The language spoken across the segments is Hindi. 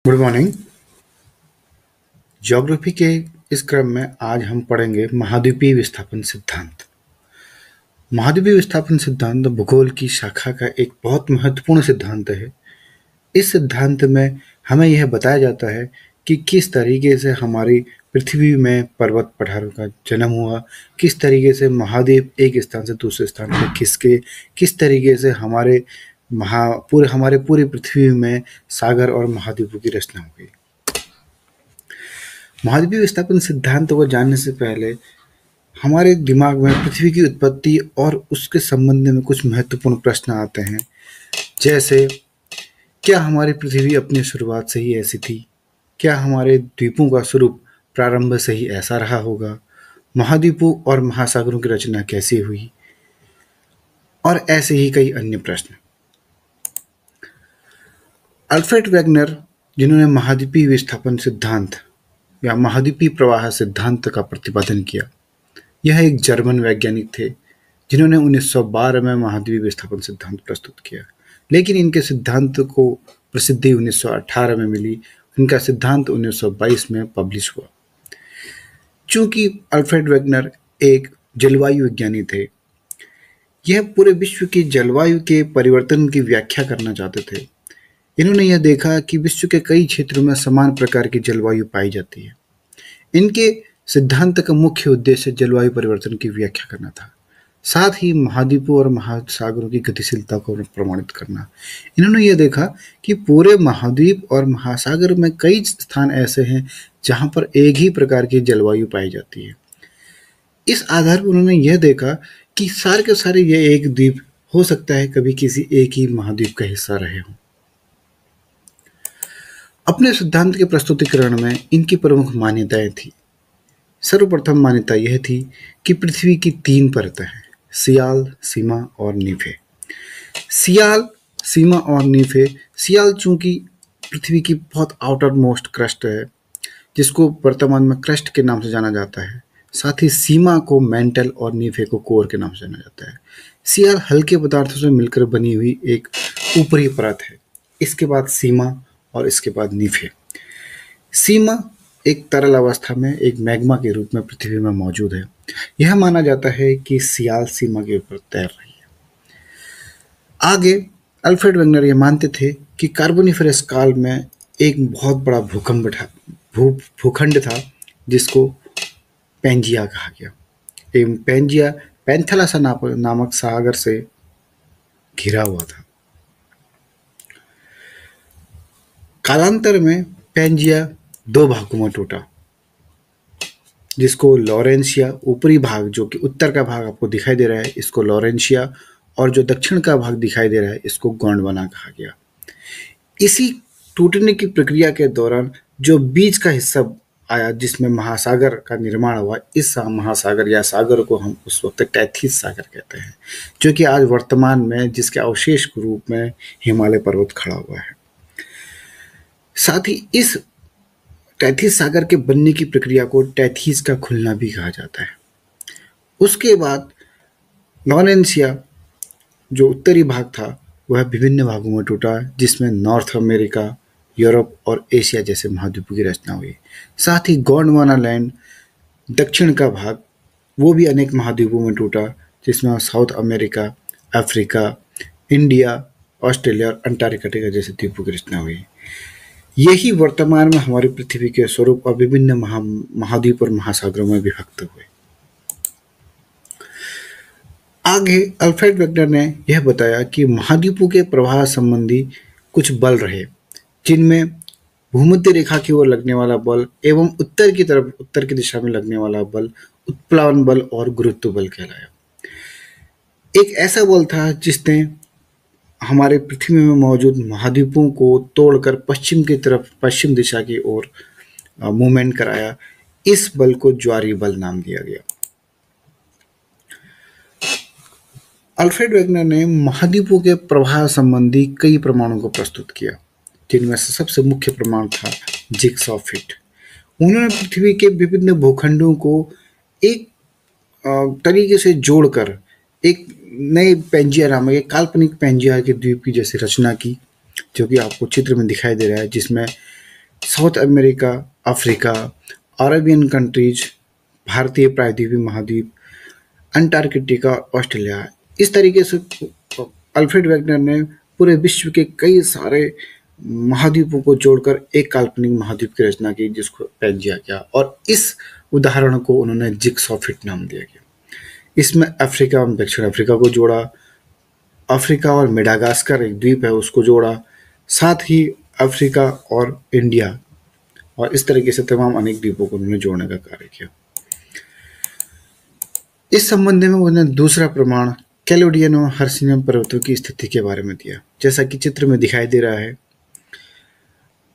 Good morning. ज्योग्राफी के इस क्रम में आज हम पढ़ेंगे महाद्वीपीय विस्थापन सिद्धांत। महाद्वीपीय विस्थापन सिद्धांत भूगोल की शाखा का एक बहुत महत्वपूर्ण सिद्धांत है। इस सिद्धांत में हमें यह बताया जाता है कि किस तरीके से हमारी पृथ्वी में पर्वत पठारों का जन्म हुआ, किस तरीके से महाद्वीप एक स्थान से दूसरे स्थान पर खिसके, किस तरीके से हमारे पूरी पृथ्वी में सागर और महाद्वीपों की रचना हो गई। महाद्वीपीय विस्थापन सिद्धांत को जानने से पहले हमारे दिमाग में पृथ्वी की उत्पत्ति और उसके संबंध में कुछ महत्वपूर्ण प्रश्न आते हैं, जैसे क्या हमारी पृथ्वी अपनी शुरुआत से ही ऐसी थी? क्या हमारे द्वीपों का स्वरूप प्रारंभ से ही ऐसा रहा होगा? महाद्वीपों और महासागरों की रचना कैसे हुई? और ऐसे ही कई अन्य प्रश्न। अल्फ्रेड वेगनर, जिन्होंने महाद्वीपीय विस्थापन सिद्धांत या महाद्वीपीय प्रवाह सिद्धांत का प्रतिपादन किया, यह एक जर्मन वैज्ञानिक थे जिन्होंने 1912 में महाद्वीपीय विस्थापन सिद्धांत प्रस्तुत किया, लेकिन इनके सिद्धांत को प्रसिद्धि 1918 में मिली। इनका सिद्धांत 1922 में पब्लिश हुआ। चूंकि अल्फ्रेड वेगनर एक जलवायु विज्ञानी थे, यह पूरे विश्व की जलवायु के परिवर्तन की व्याख्या करना चाहते थे। इन्होंने यह देखा कि विश्व के कई क्षेत्रों में समान प्रकार की जलवायु पाई जाती है। इनके सिद्धांत का मुख्य उद्देश्य जलवायु परिवर्तन की व्याख्या करना था, साथ ही महाद्वीपों और महासागरों की गतिशीलता को प्रमाणित करना। इन्होंने यह देखा कि पूरे महाद्वीप और महासागर में कई स्थान ऐसे हैं जहां पर एक ही प्रकार की जलवायु पाई जाती है। इस आधार पर उन्होंने यह देखा कि सारे के सारे ये एक द्वीप हो सकता है कभी किसी एक ही महाद्वीप का हिस्सा रहे हों। अपने सिद्धांत के प्रस्तुतिकरण में इनकी प्रमुख मान्यताएं थी। सर्वप्रथम मान्यता यह थी कि पृथ्वी की 3 परतें हैं: सियाल, सीमा और नीफे। सियाल, सीमा और नीफे। सियाल चूंकि पृथ्वी की बहुत आउटर मोस्ट क्रस्ट है, जिसको वर्तमान में क्रस्ट के नाम से जाना जाता है, साथ ही सीमा को मेंटल और नीफे को कोर के नाम से जाना जाता है। सियाल हल्के पदार्थों से मिलकर बनी हुई एक ऊपरी परत है, इसके बाद सीमा और इसके बाद नीफे। सीमा एक तरल अवस्था में एक मैग्मा के रूप में पृथ्वी में मौजूद है। यह माना जाता है कि सियाल सीमा के ऊपर तैर रही है। आगे अल्फ्रेड वेगनर ये मानते थे कि कार्बोनिफेरस काल में एक बहुत बड़ा भूखंड था जिसको पेंजिया कहा गया। पेंजिया पैंथेलासा नामक सागर से घिरा हुआ था। कालांतर में पेंजिया 2 भागों में टूटा, जिसको लॉरेंशिया, ऊपरी भाग जो कि उत्तर का भाग आपको दिखाई दे रहा है, इसको लॉरेंशिया, और जो दक्षिण का भाग दिखाई दे रहा है इसको गोंडवाना कहा गया। इसी टूटने की प्रक्रिया के दौरान जो बीच का हिस्सा आया जिसमें महासागर का निर्माण हुआ, इस महासागर या सागर को हम उस वक्त टैथिस सागर कहते हैं, जो कि आज वर्तमान में जिसके अवशेष के रूप में हिमालय पर्वत खड़ा हुआ है। साथ ही इस टैथिस सागर के बनने की प्रक्रिया को टैथिस का खुलना भी कहा जाता है। उसके बाद लॉरेंशिया जो उत्तरी भाग था वह विभिन्न भागों में टूटा, जिसमें नॉर्थ अमेरिका, यूरोप और एशिया जैसे महाद्वीपों की रचना हुई। साथ ही गोंडवाना लैंड दक्षिण का भाग वो भी अनेक महाद्वीपों में टूटा, जिसमें south America, Africa, India, Australia और अंटार्कटिका जैसे द्वीपों की रचना हुई। यही वर्तमान में हमारी पृथ्वी के स्वरूप और विभिन्न महाद्वीप और महासागरों में विभक्त हुए। आगे अल्फ्रेड वेगनर ने यह बताया कि महाद्वीपों के प्रवाह संबंधी कुछ बल रहे, जिनमें भूमध्य रेखा की ओर लगने वाला बल एवं उत्तर की दिशा में लगने वाला बल उत्प्लावन बल और गुरुत्व बल कहलाया। एक ऐसा बल था जिसने हमारे पृथ्वी में मौजूद महाद्वीपों को तोड़कर पश्चिम दिशा की ओर मूवमेंट कराया। इस बल को ज्वारीय बल नाम दिया गया। अल्फ्रेड वेगनर ने महाद्वीपों के प्रवाह संबंधी कई प्रमाणों को प्रस्तुत किया, जिनमें से सबसे मुख्य प्रमाण था जिग्सॉ फिट। उन्होंने पृथ्वी के विभिन्न भूखंडों को एक तरीके से जोड़कर एक नए पेंजिया नामक एक काल्पनिक पेंजिया के द्वीप की जैसे रचना की, जो कि आपको चित्र में दिखाई दे रहा है, जिसमें south America, Africa, Arabian countries, भारतीय प्रायद्वीपीय महाद्वीप, अंटार्कटिका, ऑस्ट्रेलिया। इस तरीके से अल्फ्रेड वेगनर ने पूरे विश्व के कई सारे महाद्वीपों को जोड़कर एक काल्पनिक महाद्वीप की रचना की, जिसको पेंजिया किया, और इस उदाहरण को उन्होंने जिगसॉ फिट नाम दिया गया। इसमें अफ्रीका और दक्षिण अफ्रीका को जोड़ा, अफ्रीका और मेडागास्कर एक द्वीप है उसको जोड़ा, साथ ही अफ्रीका और इंडिया, और इस तरीके से तमाम अनेक द्वीपों को उन्होंने जोड़ने का कार्य किया। इस संबंध में उन्होंने दूसरा प्रमाण कैलोडियन और हर्सिनियम पर्वतों की स्थिति के बारे में दिया। जैसा कि चित्र में दिखाई दे रहा है,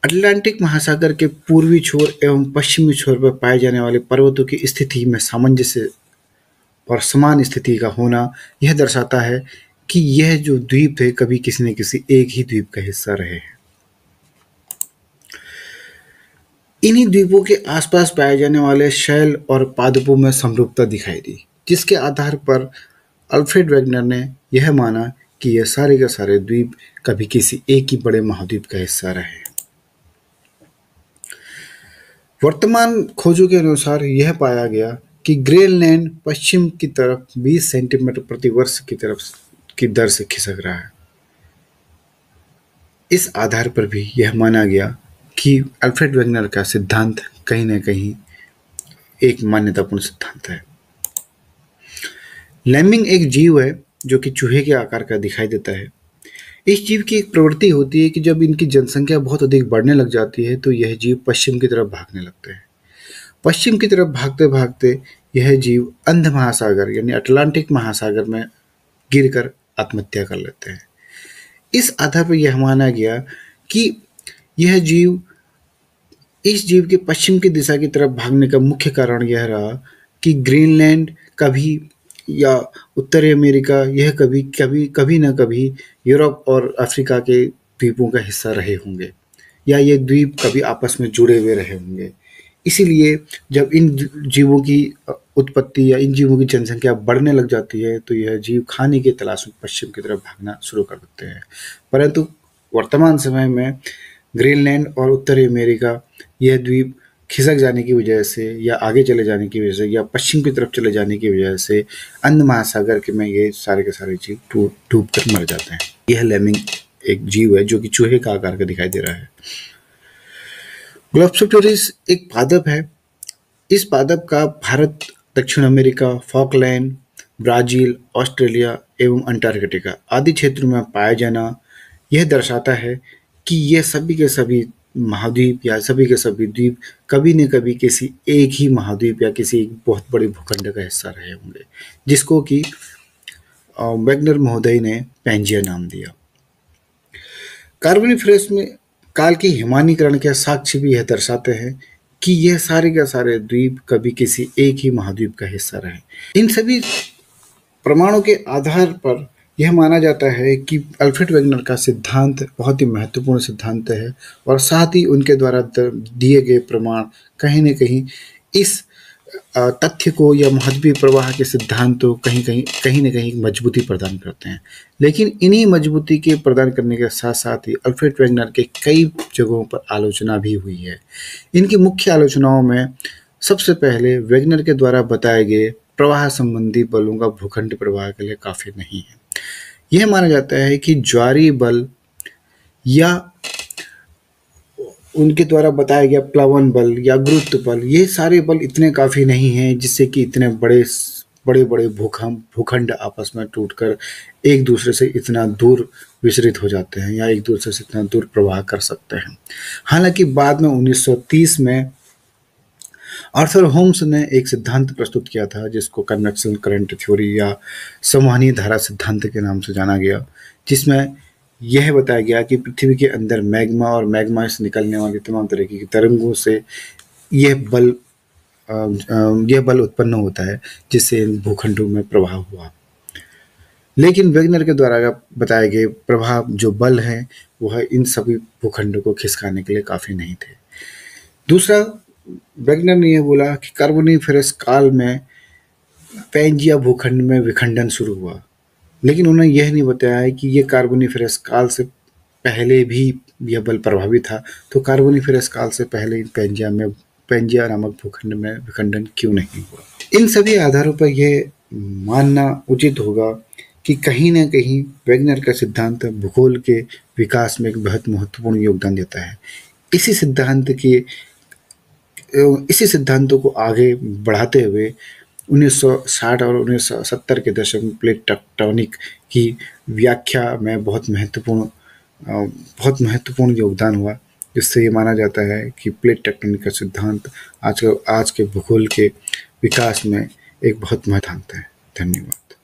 अटलांटिक महासागर के पूर्वी छोर एवं पश्चिमी छोर पर पाए जाने वाले पर्वतों की स्थिति में सामंजस्य और समान स्थिति का होना यह दर्शाता है कि यह जो द्वीप थे कभी किसी न किसी एक ही द्वीप का हिस्सा रहे हैं। इन्हीं द्वीपों के आसपास पाए जाने वाले शैल और पादपों में समरूपता दिखाई दी, जिसके आधार पर अल्फ्रेड वेगनर ने यह माना कि यह सारे के सारे द्वीप कभी किसी एक ही बड़े महाद्वीप का हिस्सा रहे हैं। वर्तमान खोजों के अनुसार यह पाया गया कि ग्रीनलैंड पश्चिम की तरफ 20 सेंटीमीटर प्रति वर्ष की दर से खिसक रहा है। इस आधार पर भी यह माना गया कि अल्फ्रेड वेगनर का सिद्धांत कहीं न कहीं एक मान्यतापूर्ण सिद्धांत है। लेमिंग एक जीव है जो कि चूहे के आकार का दिखाई देता है। इस जीव की एक प्रवृत्ति होती है कि जब इनकी जनसंख्या बहुत अधिक बढ़ने लग जाती है तो यह जीव पश्चिम की तरफ भागने लगते हैं। पश्चिम की तरफ भागते भागते यह जीव अंध महासागर यानी अटलांटिक महासागर में गिरकर आत्महत्या कर लेते हैं। इस आधार पर यह माना गया कि यह जीव इस जीव के पश्चिम की दिशा की तरफ भागने का मुख्य कारण यह रहा कि ग्रीनलैंड कभी या उत्तरी अमेरिका यह कभी न कभी यूरोप और अफ्रीका के द्वीपों का हिस्सा रहे होंगे, या ये द्वीप कभी आपस में जुड़े हुए रहे होंगे। इसीलिए जब इन जीवों की उत्पत्ति या इन जीवों की जनसंख्या बढ़ने लग जाती है तो यह जीव खाने की तलाश में पश्चिम की तरफ भागना शुरू कर देते हैं। परंतु वर्तमान समय में ग्रीनलैंड और उत्तरी अमेरिका यह द्वीप खिसक जाने की वजह से या आगे चले जाने की वजह से या पश्चिम की तरफ चले जाने की वजह से अंध महासागर के में ये सारे के सारे जीव डूब कर मर जाते हैं। यह लेमिंग एक जीव है जो कि चूहे का आकार का दिखाई दे रहा है। ग्लोब्सोप्टेरिस एक पादप है। इस पादप का भारत, दक्षिण अमेरिका, फॉकलैंड, ब्राजील, ऑस्ट्रेलिया एवं अंटार्कटिका आदि क्षेत्रों में पाया जाना यह दर्शाता है कि ये सभी के सभी महाद्वीप या सभी के सभी द्वीप कभी न कभी किसी एक ही महाद्वीप या किसी एक बहुत बड़े भूखंड का हिस्सा रहे होंगे, जिसको कि वेगनर महोदय ने पेंजिया नाम दिया। कार्बोनिफेरस में काल के हिमानीकरण के साक्ष्य भी यह दर्शाते हैं कि यह सारे के सारे द्वीप कभी किसी एक ही महाद्वीप का हिस्सा रहे। इन सभी प्रमाणों के आधार पर यह माना जाता है कि अल्फ्रेड वेगनर का सिद्धांत बहुत ही महत्वपूर्ण सिद्धांत है, और साथ ही उनके द्वारा दिए गए प्रमाण कहीं न कहीं इस तथ्य को या महाद्वीपीय प्रवाह के सिद्धांत को कहीं न कहीं मजबूती प्रदान करते हैं। लेकिन इन्हीं मजबूती के प्रदान करने के साथ साथ ही अल्फ्रेड वेगनर के कई जगहों पर आलोचना भी हुई है। इनकी मुख्य आलोचनाओं में सबसे पहले वेगनर के द्वारा बताए गए प्रवाह संबंधी बलों का भूखंड प्रवाह के लिए काफ़ी नहीं है। यह माना जाता है कि ज्वारीय बल या उनके द्वारा बताया गया प्लवन बल या गुरुत्व बल, ये सारे बल इतने काफ़ी नहीं हैं जिससे कि इतने बड़े भूखंड आपस में टूटकर एक दूसरे से इतना दूर विचलित हो जाते हैं या एक दूसरे से इतना दूर प्रवाह कर सकते हैं। हालांकि बाद में 1930 में आर्थर होम्स ने एक सिद्धांत प्रस्तुत किया था जिसको कन्वेक्शन करंट थ्योरी या संवहनीय धारा सिद्धांत के नाम से जाना गया, जिसमें यह बताया गया कि पृथ्वी के अंदर मैग्मा और मैग्मा से निकलने वाली तमाम तरह की तरंगों से यह बल उत्पन्न होता है जिससे इन भूखंडों में प्रवाह हुआ। लेकिन वेगनर के द्वारा बताए गए प्रभाव जो बल हैं वह इन सभी भूखंडों को खिसकाने के लिए काफ़ी नहीं थे। दूसरा, वेगनर ने यह बोला कि कार्बोनिफेरस काल में पेंजिया भूखंड में विखंडन शुरू हुआ, लेकिन उन्होंने यह नहीं बताया कि यह कार्बोनिफेरस काल से पहले भी यह बल प्रभावी था, तो कार्बोनिफेरस काल से पहले इन पैंजिया नामक भूखंड में विखंडन क्यों नहीं हुआ। इन सभी आधारों पर यह मानना उचित होगा कि कहीं न कहीं वैगनर का सिद्धांत भूगोल के विकास में एक बहुत महत्वपूर्ण योगदान देता है। इसी सिद्धांत के इसी सिद्धांतों को आगे बढ़ाते हुए 1960 और 1970 के दशक में प्लेट टेक्टोनिक की व्याख्या में बहुत महत्वपूर्ण योगदान हुआ, जिससे ये माना जाता है कि प्लेट टेक्टोनिक का सिद्धांत आज के भूगोल के विकास में एक बहुत महत्वपूर्ण है। धन्यवाद।